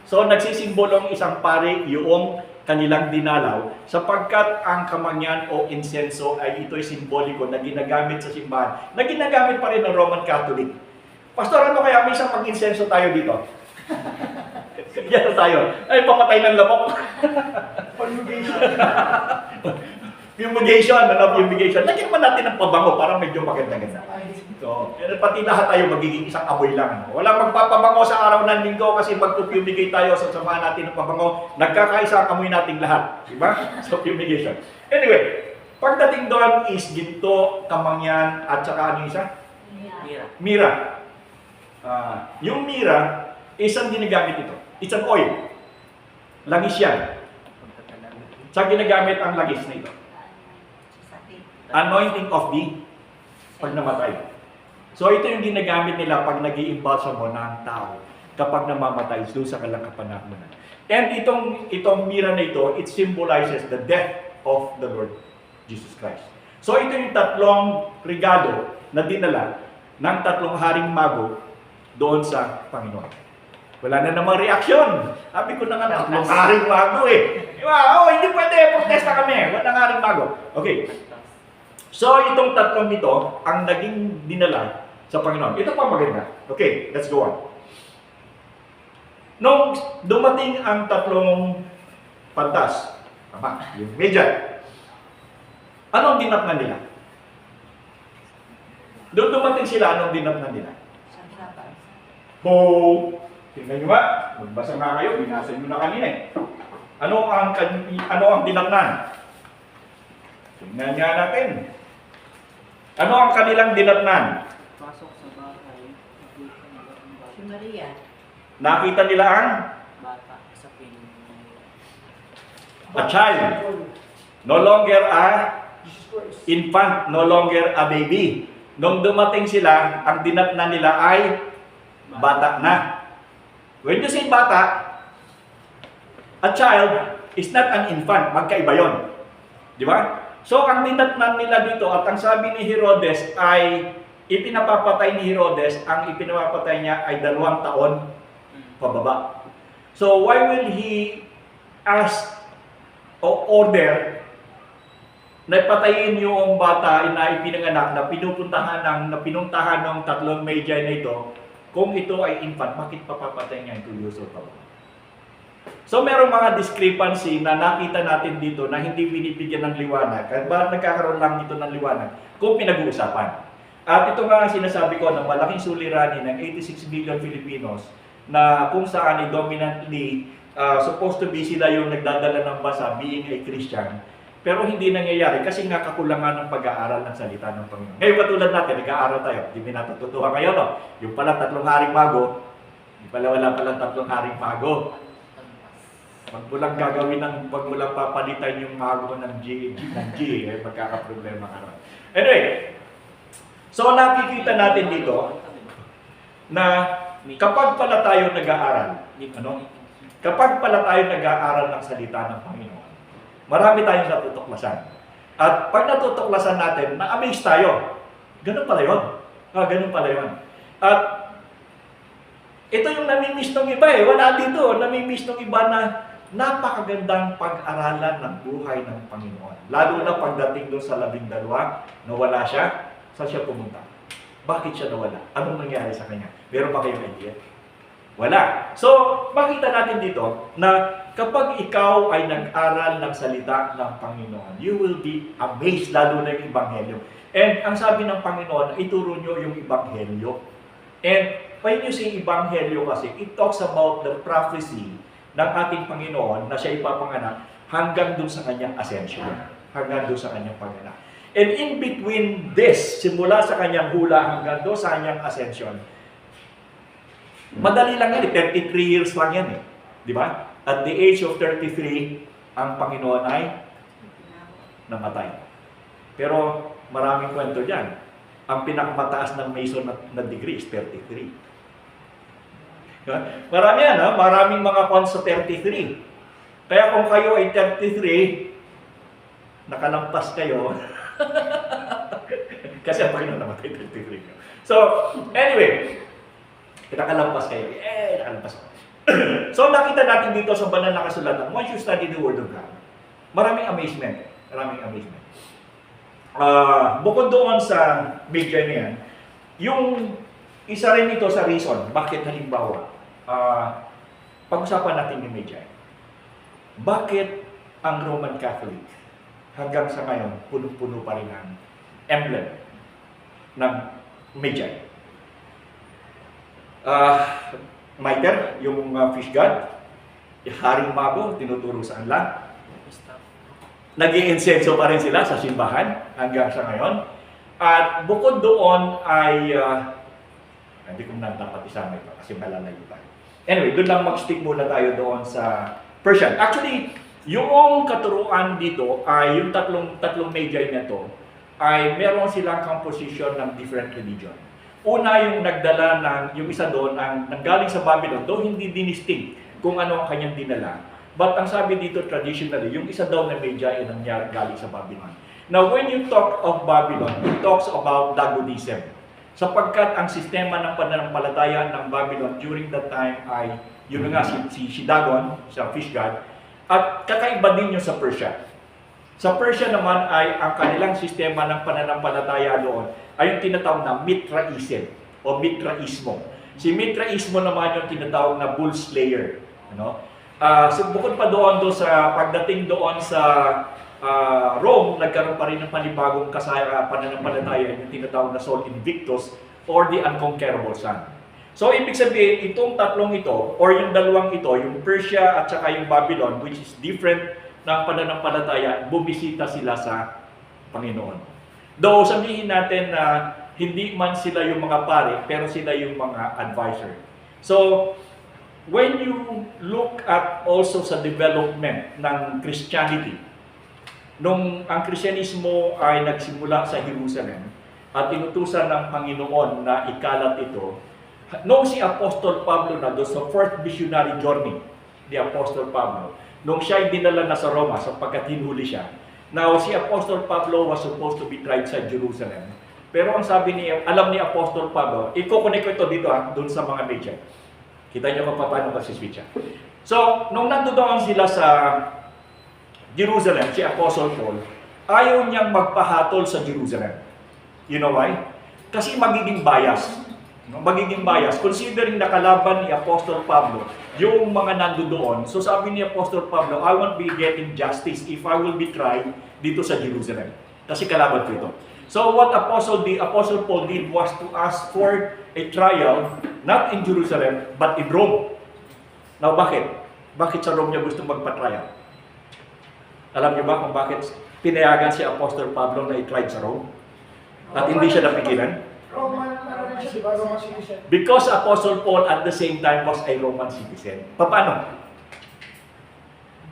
So, nagsisimbolong isang pari yung kanilang dinalaw sapagkat ang kamangyan o insenso ay ito'y simboliko na ginagamit sa simbahan, na ginagamit pa rin ng Roman Catholic. Pastor, ano kaya may isang mag-insenso tayo dito? Yan tayo. Ay, papatay ng lamok. Fumigation, fumigation. Lagyan naman natin ng pabango para medyo maganda-ganda. So, pati lahat tayo magiging isang amoy lang. Walang magpapabango sa araw ng linggo kasi magpupumigate tayo sa samahan natin ng pabango. Nagkakaisa ang amoy nating lahat. Diba? So, fumigation. Anyway, pagdating doon is ginto, kamangyan, at saka ano isa? Mira. Mira. Yung mira, Isang ginagamit ito. It's an oil. Langis yan. Saan ginagamit ang langis na ito? Sakit. Anointing of the pag namatay. So ito yung ginagamit nila pag nag-i-imbalsamo ng tao kapag namamatay doon sa kanilang kapanahonan. And itong mira na ito, it symbolizes the death of the Lord Jesus Christ. So ito yung tatlong regalo na dinala ng tatlong haring mago doon sa Panginoon. Wala na namang reaksyon. Sabi ko na nga, tatlong haring mago eh. Hindi pwede, protesta kami. Wala nang haring mago. Okay. So itong tatlong ito, ang naging dinala sa Panginoon. Ito pa maganda. Okay, let's go on. Nung dumating ang tatlong pantas, yung Magi, anong dinatnan nila? Doon dumating sila, anong dinatnan nila? Sansapan. Tingnan nyo ba? Magbasa nga kayo, binasa nyo na kanina eh. Ano ang dinatnan? Tingnan nga natin. Ano ang kanilang dinatnan? Pasok sa bahay, nakita nila ang Si Maria. Nakita nila ang bata sa piling. a child. No longer a Jesus Christ. infant, no longer a baby. Nung dumating sila, ang dinatnan nila ay bata na. When you say bata, a child is not an infant. Magkaiba yun. Di ba? So, ang dinatnan nila dito at ang sabi ni Herodes ay ipinapapatay ni Herodes, ang ipinapapatay niya ay 2 taon pababa. So, why will he ask o order na patayin yung bata na ipinanganak na pinuntahan ng tatlong Magi na ito? Kung ito ay infant, bakit papapatay niya ito years old pababa? So, merong mga discrepancy na nakita natin dito na hindi binibigyan ng liwanag. Kaya ba nagkakaroon lang dito ng liwanag kung pinag-uusapan? At ito nga ang sinasabi ko na malaking suliranin ng 86 million Filipinos na kung saan ay dominantly supposed to be sila yung nagdadala ng bansa being a Christian. Pero hindi nangyayari kasi nga kakulangan ng pag-aaral ng salita ng Panginoon. Ngayon katulad natin, nag-aaral tayo. Hindi natututuhan kayo, no? Yung pala tatlong haring mago, wala palang tatlong haring mago. Pag mo lang papalitan yung mago ng G, magkakaproblema ka naman. Anyway, so nakikita natin dito na kapag pala tayo nag-aaral, kapag pala tayo nag-aaral ng salita ng Panginoon, marami tayong natutuklasan. At pag natutuklasan natin, na-amaze tayo. Ganun pala yun. Ganun pala yun. At ito yung namimiss ng iba eh. Wala dito. Namimiss ng iba na napakagandang pag-aralan ng buhay ng Panginoon. Lalo na pagdating doon sa 12, nawala siya. Saan siya pumunta? Bakit siya nawala? Anong nangyari sa kanya? Meron ba kayong idea? Wala. So, makita natin dito na kapag ikaw ay nag-aral ng salita ng Panginoon, you will be amazed, lalo na yung Ebanghelyo. And ang sabi ng Panginoon, ituro nyo yung Ebanghelyo. And when you say Ebanghelyo kasi, it talks about the prophecy ng ating Panginoon na siya ipapanganak hanggang doon sa kanyang ascension, hanggang doon sa kanyang panganak. And in between this, simula sa kanyang hula hanggang doon sa kanyang ascension, madali lang yan, 33 years lang yan eh. Di ba? At the age of 33, ang Panginoon ay namatay. Pero maraming kwento dyan. Ang pinakamataas ng Mason na degree is 33. Marami yan, ha? Maraming mga cons sa 33. Kaya kung kayo ay 33, nakalampas kayo. Kasi ang Panginoon namatay 33. So, anyway, nakalampas kayo. Nakalampas kayo. So, nakita natin dito sa banal na kasulatan, once you study the Word of God, maraming amazement. Maraming amazement. Bukod doon sa Magi na yan, yung isa rin ito sa reason, bakit halimbawa, pag-usapan natin yung Magi. Bakit ang Roman Catholic hanggang sa ngayon, puno-puno pa rin ang emblem ng Magi? Mitre, yung fish god, haring mago, tinuturo sa kanila. Nag-i-insenso pa rin sila sa simbahan hanggang sa ngayon. At bukod doon ay, hindi ko na dapat isama ito kasi malalayo tayo. Anyway, doon lang mag-stick muna tayo doon sa Persian. Actually, yung katuruan dito ay yung tatlong Magi na to ay meron silang composition ng different religion. Una yung nagdala yung isa doon ang nanggaling sa Babylon, though hindi dinistinct kung ano ang kanyang dinala. But ang sabi dito traditionally, yung isa daw na Magi ay nangyari galing sa Babylon. Now, when you talk of Babylon, it talks about Dagonism. Sapagkat ang sistema ng pananampalataya ng Babylon during that time ay, yun nga, si Dagon, sa fish god, at kakaiba din yun sa Persia. Sa Persia naman ay ang kanilang sistema ng pananampalataya doon ay yung tinatawag na Mithraism o Mithraismo. Si Mithraismo naman yung tinatawag na bull slayer. Ano? So bukod pa doon sa pagdating doon sa Rome, nagkaroon pa rin ng panibagong pananampalataya yung tinatawag na Sol Invictus or the Unconquerable Sun. So, ibig sabihin, itong tatlong ito, or yung dalawang ito, yung Persia at saka yung Babylon, which is different ng pananampalataya, bumisita sila sa Panginoon. Though, sabihin natin na hindi man sila yung mga pare, pero sila yung mga advisor. So, when you look at also sa development ng Christianity, nung ang Kristyanismo ay nagsimula sa Jerusalem at inutusan ng Panginoon na ikalat ito, noong si Apostol Pablo na doon sa fourth missionary journey ni Apostol Pablo, nung siya ay dinala na sa Roma sapagkat hinuli siya. Now, si Apostol Pablo was supposed to be tried sa Jerusalem. Pero ang sabi alam ni Apostol Pablo, i-connect ko ito dito doon sa mga media. Kita niyo kung paano kasi-switch siya. So, nung nandoon sila sa Jerusalem, si Apostol Paul, ayaw niyang magpahatol sa Jerusalem. You know why? Kasi magiging bias. Magiging bias, considering nakalaban ni Apostol Pablo yung mga nandoon. So sabi ni Apostol Pablo, I won't be getting justice if I will be tried dito sa Jerusalem. Kasi kalaban ko ito. So what Apostle Paul did was to ask for a trial, not in Jerusalem, but in Rome. Now bakit? Bakit sa Rome niya gusto magpa-trial? Alam niyo ba kung bakit pinayagan si Apostol Pablo na i-tried sa Rome? At hindi siya napigilan? Roman citizen. Because Apostle Paul at the same time was a Roman citizen. Paano?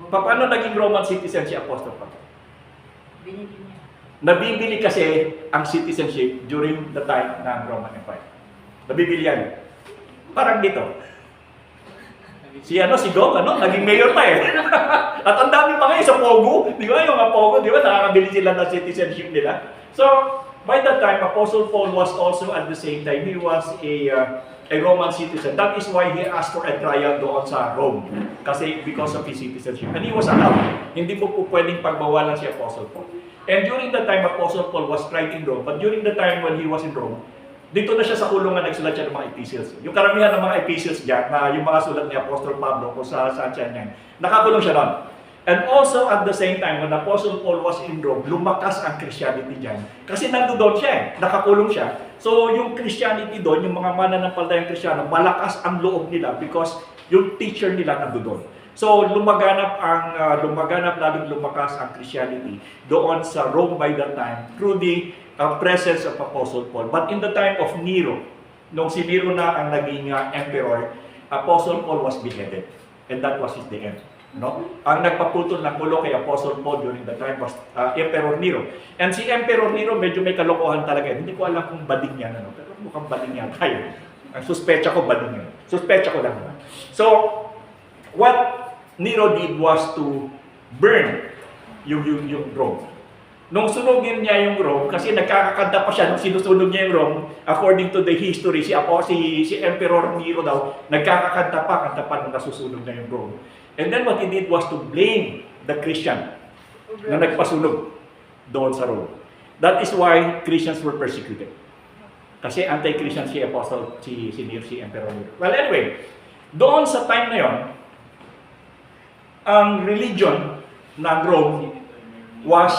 Paano naging Roman citizen si Apostle Paul? Binili niya. Nabibili kasi ang citizenship during the time ng Roman Empire. Nabibili yan. Parang dito. Si Gong, naging mayor pa eh. At ang dami pa ngayon sa Pogo. Di ba yung mga Pogo, di ba nakakabili sila ng citizenship nila? So, by that time, Apostle Paul was also at the same time, he was a Roman citizen. That is why he asked for a trial doon sa Rome. Kasi because of his citizenship. And he was allowed. Hindi po pwedeng pagbawalan si Apostle Paul. And during the time, Apostle Paul was tried in Rome. But during the time when he was in Rome, dito na siya sa kulungan nagsulat siya ng mga epistles. Yung karamihan ng mga epistles dyan, na yung mga sulat ni Apostol Pablo kung saan siya niyan, nakakulong siya doon. And also at the same time, when Apostle Paul was in Rome, lumakas ang Christianity dyan. Kasi nandoon siya nakakulong siya. So yung Christianity doon, yung mga mananampalatayang Kristiyano, malakas ang loob nila because yung teacher nila nandoon. So lumaganap lalong lumakas ang Christianity doon sa Rome by that time through the presence of Apostle Paul. But in the time of Nero, nung si Nero na ang naging emperor, Apostle Paul was beheaded. And that was the end. No? Ang nagpaputol ng ulo kay Apostle Paul during the time was Emperor Nero. And si Emperor Nero medyo may kalokohan talaga. Hindi ko alam kung bading yan. Pero mukhang bading yan tayo. Ang suspecha ko bading yan. Suspecha ko lang. So, what Nero did was to burn yung Rome. Nung sunugin niya yung Rome, kasi nagkakakanta pa siya nung sinusunog niya yung Rome, according to the history, si Emperor Nero daw, nagkakakanta pa nung nasusunog na yung Rome. And then what he did was to blame the Christian na nagpasunog doon sa Rome. That is why Christians were persecuted. Kasi anti-Christian si Apostle, si Emperor Nero. Well, anyway, doon sa time na yon, ang religion ng Rome was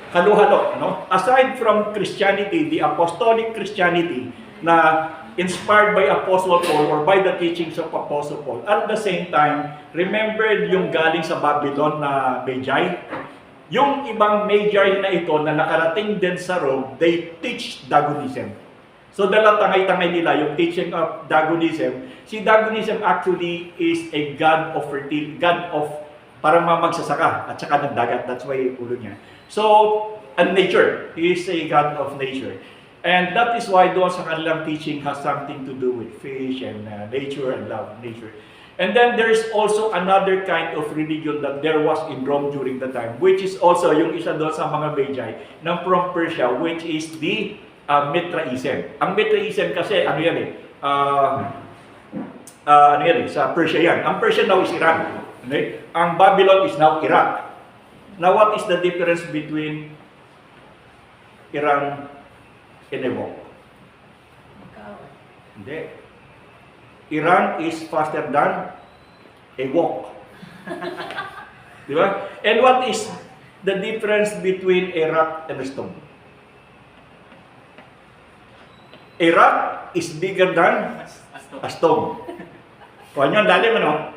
halo-halo. No? Aside from Christianity, the apostolic Christianity na inspired by Apostle Paul or by the teachings of Apostle Paul. At the same time, remember yung galing sa Babylon na Magi? Yung ibang Magi na ito na nakarating din sa Rome, they teach Dagonism. So dala tangay-tangay nila yung teaching of Dagonism. Si Dagonism actually is a god of parang magsasaka at saka ng dagat. That's why ulo niya. So, and nature. He is a god of nature. And that is why doon sa kanilang teaching has something to do with fish and nature and love nature. And then there is also another kind of religion that there was in Rome during the time, which is also yung isa doon sa mga Magi ng from Persia, which is the Mithraism. Ang Mithraism kasi ano yan sa Persia yan. Ang Persia now is Iran. Okay? Ang Babylon is now Iraq. Now what is the difference between Iran and Iraq? Hindi. Iran is faster than a walk. Di ba? And what is the difference between a rock and a stone? A rock is bigger than a stone. Kuha nyo, ang lalim ano?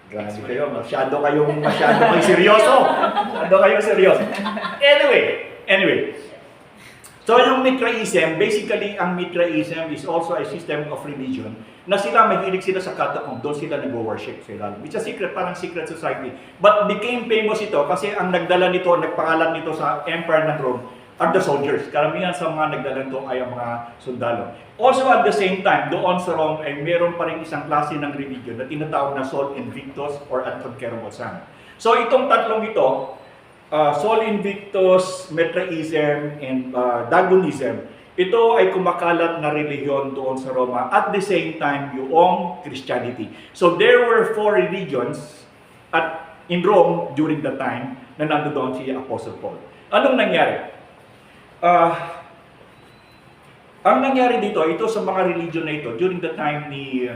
Grabe kayo, masyado kayong seryoso. Masyado kayong seryoso. Anyway. So yung Mithraism, basically ang Mithraism is also a system of religion na sila mahilig sila sa catacomb, doon sila nag-worship sila. It's a secret, parang secret society. But became famous ito kasi ang nagdala nito, nagpangalan nito sa Empire ng Rome are the soldiers. Karamihan sa mga nagdala nito ay ang mga sundalo. Also at the same time, doon sa Rome ay meron pa rin isang klase ng religion na tinatawag na Sol Invictus or Unconquerable Sun. So itong tatlong ito, Sol Invictus, Mithraism, and Dagonism, ito ay kumakalat na religion doon sa Roma. At the same time, yung Christianity. So there were 4 religions in Rome during the time na nandoon si Apostle Paul. Anong nangyari? Ang nangyari dito, ito sa mga religion na ito, during the time ni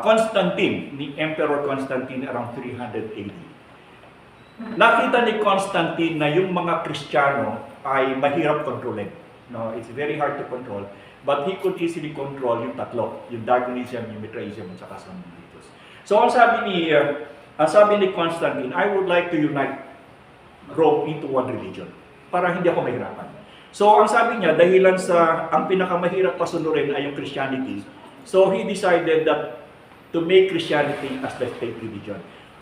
Constantine, ni Emperor Constantine around 300 AD. Nakita ni Constantine na yung mga Kristiyano ay mahirap kontrolin. No, it's very hard to control, but he could easily control yung tatlo, yung Dagonism, yung Mithraism, at saka Sol Invictus. So ang sabi ni Constantine, I would like to unite Rome into one religion para hindi ako mahirapan. So ang sabi niya, dahilan sa ang pinakamahirap pasunurin ay yung Christianity, so he decided that to make Christianity as the state religion.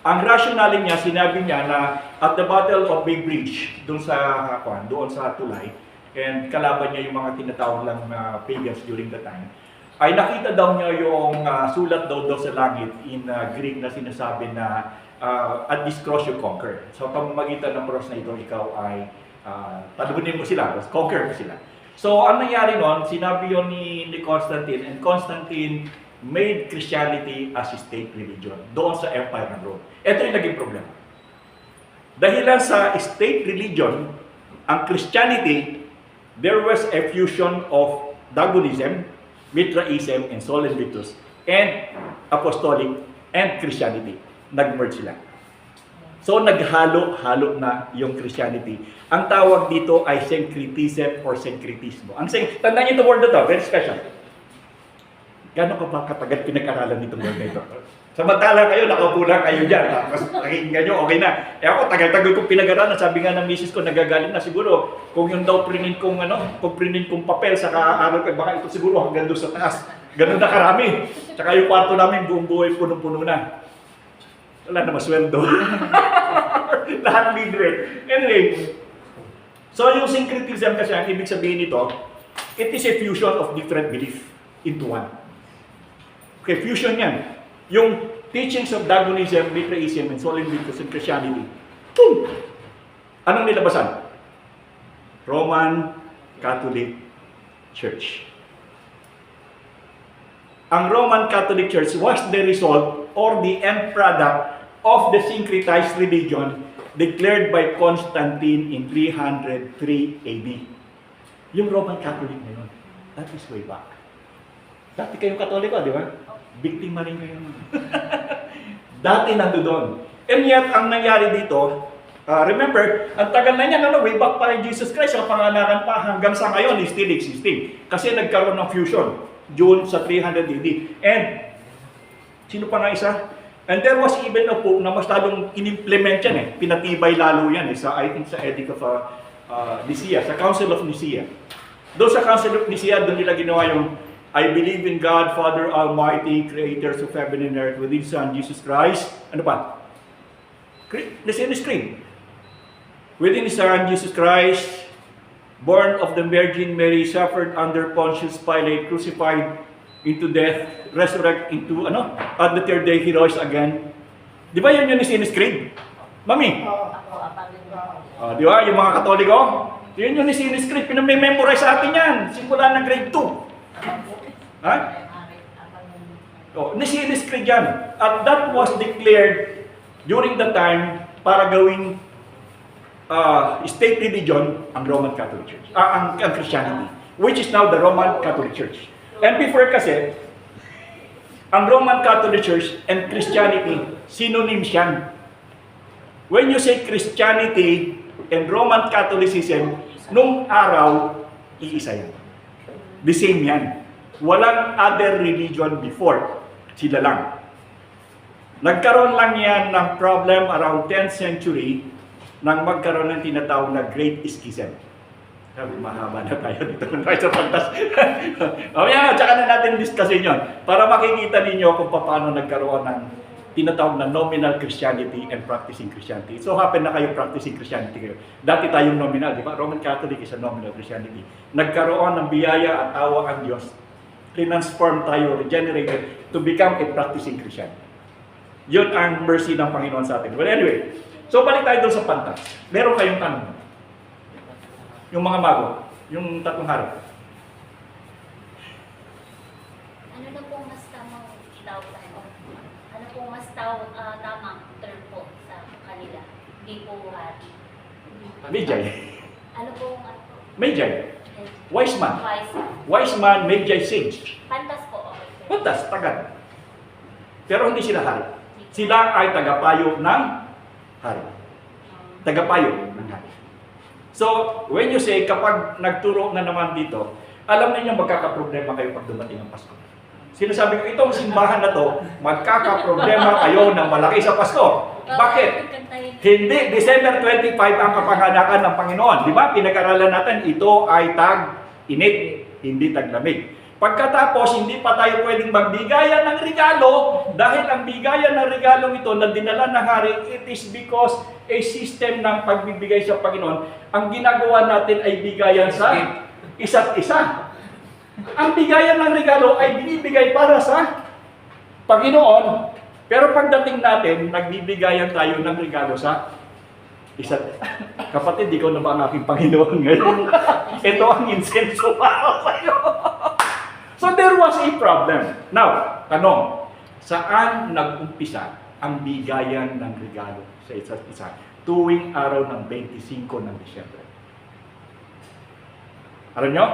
Ang rationale niya, sinabi niya na at the Battle of Bay Bridge, doon sa tulay, and kalaban niya yung mga tinatawag lang na pagans during the time, ay nakita daw niya yung sulat daw sa langit in Greek na sinasabi na at this cross you conquer. So pamamagitan ng cross na ito, ikaw ay talunin mo sila, conquer mo sila. So ang nangyari noon, sinabi yun ni Constantine, and Constantine made Christianity as a state religion doon sa Empire ng Rome. Ito yung naging problema. Dahilan sa state religion, ang Christianity, there was a fusion of Dagonism, Mithraism, and Sol Invictus, and Apostolic, and Christianity. Nag-merge sila. So naghalo-halo na yung Christianity. Ang tawag dito ay syncretism or syncretismo. Tandaan niyo itong word na ito, very special. Gano'n ka ba katagal pinag-aralan nitong word na ito? Samantala kayo, nakapulang kayo dyan. Tapos nakikinggan nyo, okay na. Ako, tagal-tagal kong pinag-aralan. Sabi nga ng misis ko, nagagaling na siguro. Kung yung daw prinin kong papel sa kaaral ko, baka ito siguro hanggang doon sa taas. Ganun na karami. Tsaka yung kwarto namin, buong buhay, punong-puno na. Wala na masweldo. Lahat libre. Anyway, so yung syncretism kasi, ang ibig sabihin nito, it is a fusion of different belief into one. Okay, fusion yan. Yung teachings of Dagonism, Mithraism, and Sol Invictus and Christianity. Boom! Anong nilabasan? Roman Catholic Church. Ang Roman Catholic Church was the result or the end product of the syncretized religion declared by Constantine in 303 AD. Yung Roman Catholic na yun, that is way back. Dati kayong Katoliko, di ba? Biktima rin kayo. Dati nandoon. And yet, ang nangyari dito, remember, ang tagal na niya, way back pa kay Jesus Christ, ang pangalakan pa hanggang sa ngayon is still existing. Kasi nagkaroon ng fusion, June sa 300 AD. And, sino pa nga isa? And there was even a pope na mas lalong in-implement yan Pinatibay lalo yan I think sa Edict of Nicaea, sa Council of Nicaea. Doon sa Council of Nicaea, doon nila ginawa yung I believe in God, Father Almighty, Creators of heaven and earth, with His Son, Jesus Christ. Ano pa? The Sinner's Creed. Within His Son, Jesus Christ, born of the Virgin Mary, suffered under Pontius Pilate, crucified into death, resurrect into, at the third day, He rose again. Di ba yan yung Sinner's Creed? Mami? Di ba? Yung mga Katoliko? Yun yung Sinner's Creed. Pinamemorize sa atin yan. Simula ng grade 2. Ha? Sinner's Creed yan. At that was declared during the time para gawing state religion ang Roman Catholic Church. Ang Christianity. Which is now the Roman Catholic Church. And before kasi, ang Roman Catholic Church and Christianity, synonyms yan. When you say Christianity and Roman Catholicism, nung araw, iisa yan. The same yan. Walang other religion before. Sila lang. Nagkaroon lang yan ng problem around 10th century nang magkaroon ng tinatawag na Great Schism. Sabi, mahaba na tayo dito ng tayo sa pantas. Tsaka na natin discussin yun para makikita ninyo kung paano nagkaroon ng tinatawag na nominal Christianity and practicing Christianity. So happen na kayo practicing Christianity kayo. Dati tayong nominal, di ba? Roman Catholic is a nominal Christianity. Nagkaroon ng biyaya at awa ang Diyos. Transform tayo, regenerated to become a practicing Christian. Yun ang mercy ng Panginoon sa atin. Well, anyway, so balik tayo doon sa pantas. Meron kayong tanong. Yung mga mago, yung tatlong harap. Ano na pong mas tamang ano pong mas tamang term po sa kanila? Hindi po hari. Medjay. Ano pong Medjay. Wise man. Wise. Wise man, Medjay sage. Pantas po. Okay. Pantas, tagad. Pero hindi sila hari. Sila ay tagapayo ng hari. Tagapayo ng hari. So, when you say, kapag nagturo na naman dito, alam niyo magkakaproblema kayo pag dumating ang Pasko. Sinasabi ko, itong simbahan na to, magkakaproblema kayo ng malaki sa Pasko. Bakit? Hindi, December 25 ang kapanganakan ng Panginoon. Di ba? Pinag-aralan natin, ito ay tag-init, hindi taglamig. Pagkatapos, hindi pa tayo pwedeng magbigayan ng regalo dahil ang bigayan ng regalong ito na dinala ng hari, it is because a system ng pagbibigay sa Panginoon, ang ginagawa natin ay bigayan sa isa't isa. Ang bigayan ng regalo ay binibigay para sa Panginoon, pero pagdating natin, nagbibigayan tayo ng regalo sa isa't kapatid, ikaw na ba ang aking Panginoon ngayon? Ito ang insenso para sa'yo. So there was a problem. Now, tanong, saan nag-umpisa ang bigayan ng regalo sa isa't isa tuwing araw ng 25 ng Disyembre? Alam nyo?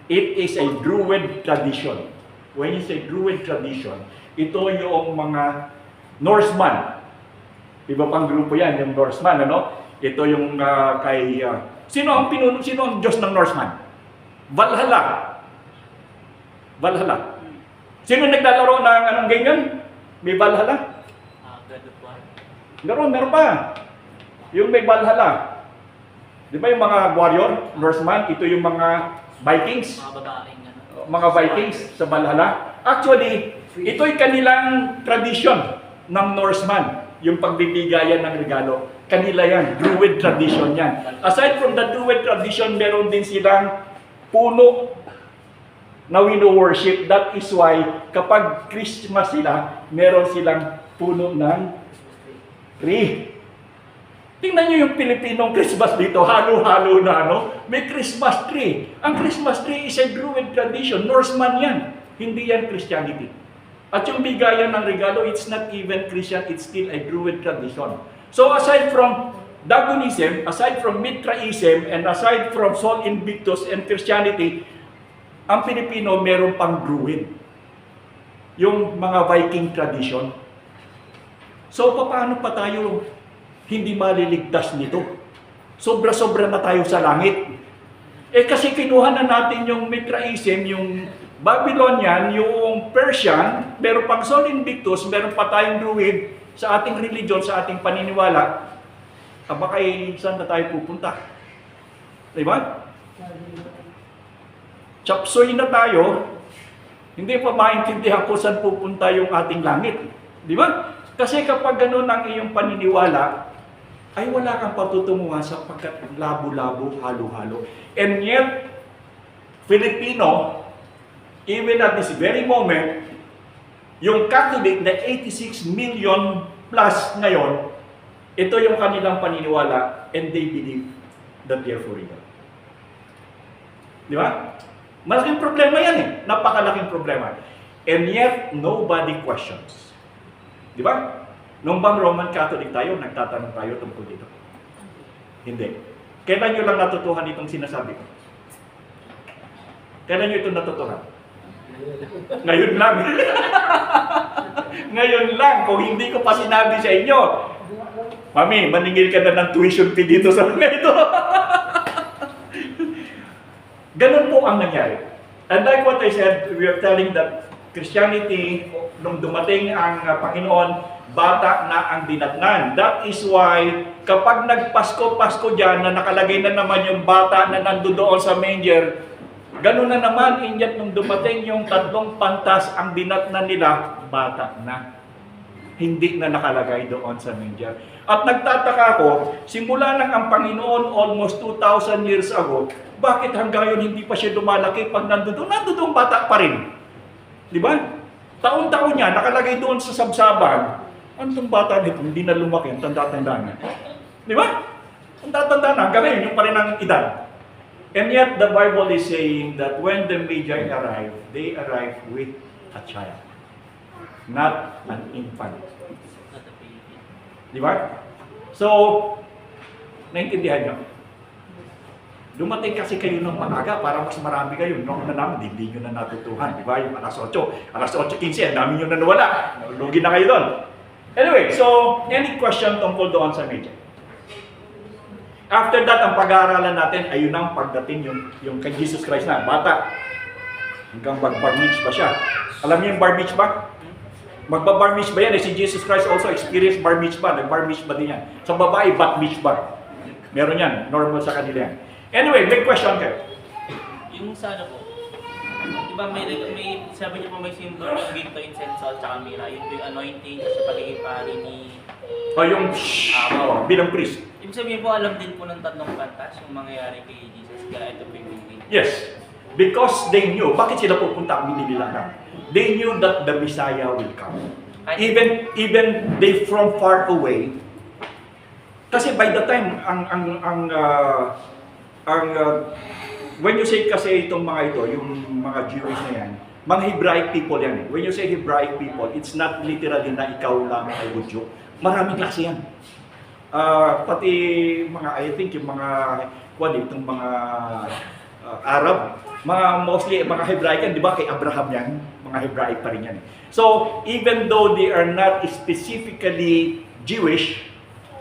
It is a Druid tradition. When you say Druid tradition, ito yung mga Norseman. Iba pang grupo yan, yung Norseman, ano? Ito yung sino ang Diyos ng Norseman? Valhalla. Valhalla. Sino naglalaro ng anong game yan? May Valhalla? God of War. Meron pa. Yung may Valhalla. Di ba yung mga warrior, Norseman, ito yung mga Vikings? Mga babaeng Mga Vikings sa Valhalla. Actually, ito'y kanilang tradition ng Norseman. Yung pagbibigayan ng regalo. Kanila yan. Druid tradition yan. Aside from the Druid tradition, meron din silang puno na wino-worship. That is why, kapag Christmas sila, meron silang puno ng tree. Tingnan nyo yung Pilipinong Christmas dito, halo-halo na, may Christmas tree. Ang Christmas tree is a Druid tradition. Norseman yan. Hindi yan Christianity. At yung bigayan ng regalo, it's not even Christian, it's still a Druid tradition. So aside from Dagonism, aside from Mithraism, and aside from Sol Invictus and Christianity, ang Pilipino meron pang Druid. Yung mga Viking tradition. So paano pa tayo hindi maliligtas nito? Sobra-sobra na tayo sa langit. Kasi kinuha na natin yung Mithraism, yung Babylonian, yung Persian, meron pang Sol Invictus, meron pa tayong Druid sa ating religion, sa ating paniniwala. Baka saan na tayo pupunta? Diba? chapsoy na tayo, hindi pa maintindihan kung saan pupunta yung ating langit. Di ba? Kasi kapag ganun ang iyong paniniwala, ay wala kang patutunguhan sapagkat labo-labo, halo-halo. And yet, Filipino, even at this very moment, yung Catholic na 86 million plus ngayon, ito yung kanilang paniniwala and they believe that they are for real. Di ba? Malaking problema yan eh. Napakalaking problema. And yet, nobody questions. Di ba? Nung bang Roman Catholic tayo, nagtatanong tayo tungkol dito? Hindi. Kailan nyo lang natutuhan itong sinasabi ko? Kailan nyo ito natutuhan? Ngayon lang. Ngayon lang. Kung hindi ko pa sinabi sa inyo, Mami, maningil ka na ng tuition fee dito sa mga ito. Ganun po ang nangyari. And like what I said, we are telling that Christianity, nung dumating ang Panginoon, bata na ang dinatnan. That is why, kapag nagpasko-pasko dyan, na nakalagay na naman yung bata na nandoon sa manger, ganun na naman, inyat nung dumating yung 3 pantas, ang dinatnan nila, bata na. Hindi na nakalagay doon sa manger. At nagtataka ako, simula nang ang Panginoon almost 2,000 years ago, bakit hanggang ngayon hindi pa siya lumalaki pag nandoon bata pa rin? Di ba? Taon-taon niya, nakalagay doon sa sabsaban. Ano itong bata nito? Hindi na lumaki, ang tanda-tanda na. Di ba? Ang tanda-tanda na, hanggang ngayon, yung pa rin ang edad. And yet, the Bible is saying that when the Magi arrive, they arrive with a child. Not an infant. Di ba? So, naintindihan nyo? Dumating kasi kayo ng maaga para mas marami kayo. Noong na namin, hindi nyo na natutuhan. Di ba? Yung alas 8, alas 8:15, ang dami nyo na nawala. Lugi na kayo doon. Anyway, so, any question tungkol doon sa Magi? After that, ang pag-aaralan natin, ayun ang pagdating yung kay Jesus Christ na, bata. Hanggang mag-bar mitzvah siya. Alam niyo yung bar mitzvah? Magba-bar mitzvah yan. Si Jesus Christ also experienced bar mitzvah. Nag-bar mitzvah din yan. Sa babae, bat mitzvah. Meron yan. Normal sa kanila yan. Anyway, may question kayo. Yung sa ano po, diba may sabi niyo po may symbol ng ginto, incense, at saka mira. Yun po yung anointing kasi pagiging pari ni... O yung bilang priest. Ibig sabihin po, alam din po ng 3 pantas yung mangyayari kay Jesus. Kaya ito po yung ginto. Yes. Because they knew. Bakit sila pupunta ang Binibilangan? They knew that the Messiah will come. Even they from far away. Kasi by the time when you say kasi itong mga ito, yung mga Jewish na yan, mga Hebraic people yan. When you say Hebraic people, it's not literally na ikaw lang ay Hudyo. Maraming klase yan. Pati mga, I think yung mga, itong mga Arab, mostly mga Hebraic yan, di ba? Kay Abraham yan, mga Hebraic pa rin yan. So, even though they are not specifically Jewish,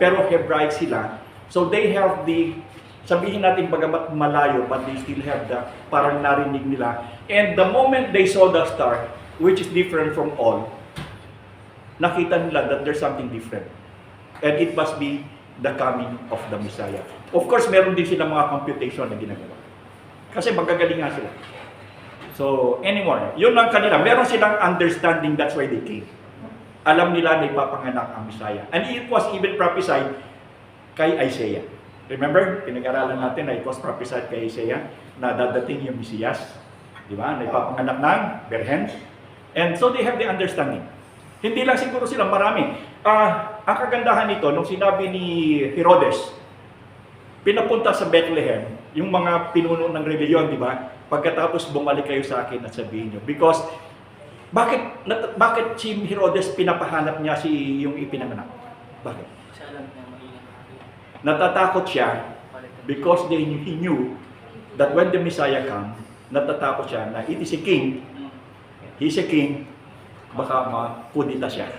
pero Hebraic sila, so they have the, sabihin natin bagamat malayo, but they still have the, parang narinig nila. And the moment they saw the star, which is different from all, nakita nila that there's something different. And it must be the coming of the Messiah. Of course, meron din silang mga computation na ginagawa. Kasi magagaling nga sila. So, anymore, yun lang kanila. Meron silang understanding, that's why they came. Alam nila na ipapanganak ang Messiah. And it was even prophesied kay Isaiah. Remember, pinag-aralan natin na it was prophesied kay Isaiah na dadating yung Mesias. Di ba? Na ipapanganak ng Berhen. And so they have the understanding. Hindi lang siguro sila, marami. Ang kagandahan nito, nung sinabi ni Herodes, pinapunta sa Bethlehem, yung mga pinuno ng rebellion, di ba? Pagkatapos bumalik kayo sa akin at sabihin nyo. Because, bakit si Herodes pinapahanap niya yung ipinanganak? Bakit? Kasi alam niya maingat. Natatakot siya because he knew that when the Messiah come, natatakot siya na it is a king, he's a king, baka makudita siya.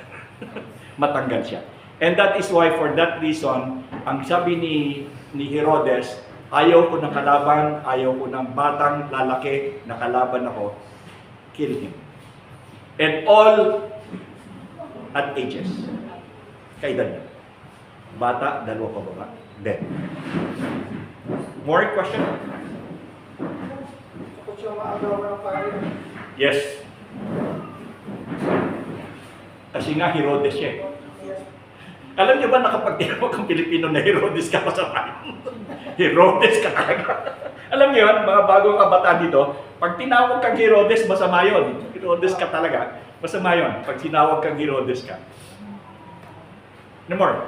Matanggal siya. And that is why, for that reason, ang sabi ni Herodes, ayaw ko ng kalaban, ayaw ko ng batang lalaki na kalaban ako, kill him. And all at ages. Kaedad niya. Bata, 2 pababa. Dead. More question? siya maagawa ng pare. Yes. Kasi nga Herodes siya. eh. Alam niyo ba na kapag tinawag ang Pilipino na Herodes ka, masama yun? Herodes ka talaga. Alam niyo yun, mga bagong kabataan dito, pag tinawag kang Herodes, masama yun. Herodes ka talaga, masama yun. Pag tinawag kang Herodes ka. No more.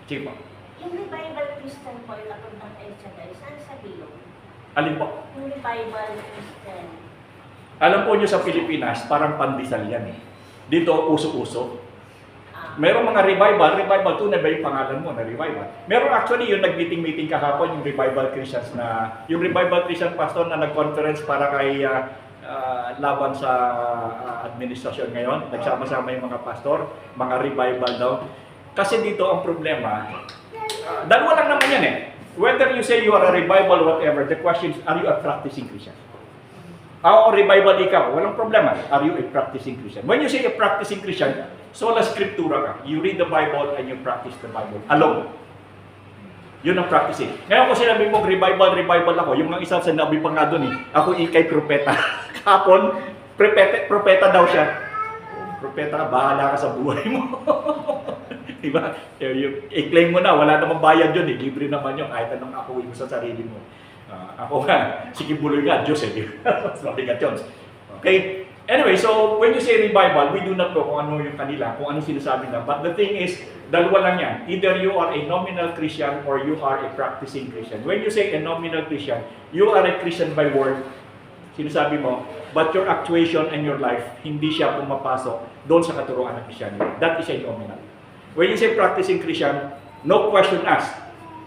Sige po. Yung revival Christian po, yung katulad ng El Shaddai, saan sa bilog? Alin po? Yung revival Christian. Alam po niyo sa Pilipinas, parang pandesal yan eh. Dito, uso-uso. Merong mga revival, tunay ba yung pangalan mo na revival? Merong actually yung nag-meeting kahapon, yung revival Christians na, yung revival Christian pastor na nag-conference para kay laban sa administrasyon ngayon, nagsama-sama yung mga pastor, mga revival daw. Kasi dito ang problema, dalawa lang naman yan eh. Whether you say you are a revival or whatever, the question is, are you a practicing Christian? Revival ikaw, walang problema. Are you a practicing Christian? When you say a practicing Christian, sola scriptura ka. You read the Bible and you practice the Bible. Alone. Yun ang practicing. Ngayon ko sinabi mo, revival ako. Yung mga isa sinabi pa nga doon eh, ako ikay propeta. Kapon, propeta daw siya. Propeta ka, bahala ka sa buhay mo. Diba? I-claim mo na, wala namang bayad yun eh. Libre naman yun, kahit anong akuin mo sa sarili mo. Ako nga, sige buloy nga, Diyos eh. Mabigat yun. Okay? Anyway, so when you say revival, we do not know kung ano yung kanila, kung ano sinasabi na. But the thing is, dalawa lang yan. Either you are a nominal Christian or you are a practicing Christian. When you say a nominal Christian, you are a Christian by word. Sinasabi mo, but your actuation and your life, hindi siya pumapasok doon sa katuruan ng Christianity. That is a nominal. When you say practicing Christian, no question asked.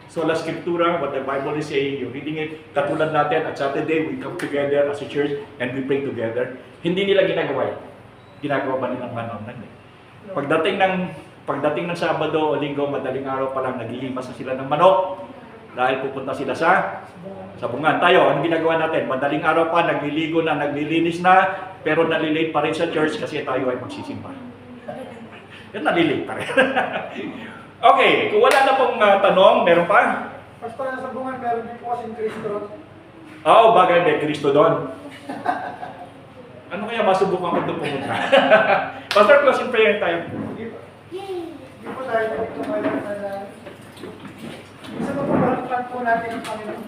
Sola Scriptura, what the Bible is saying, you're reading it, katulad natin, at Saturday, we come together as a church and we pray together. Hindi nila ginagawa yan. Ginagawa ba nilang manon-nan eh. Pagdating ng Sabado o Linggo, madaling araw pa lang, naglilimas na sila ng manok dahil pupunta sila sa sabungan. Tayo, anong ginagawa natin? Madaling araw pa, nagliligo na, naglilinis na, pero nalilate pa rin sa church kasi tayo ay magsisimba. Yan, nalilate pa rin. Okay, kung wala na pong tanong, meron pa? Pastor, sa bungan, meron din po kasing Kristo. Oo, bagay may Kristo doon. Ano kaya masubukan ko doon pumunta? Pastor, closing prayer tayo. Hindi po tayo dito ngayon na isa pa po balikan po natin ang Panginoon.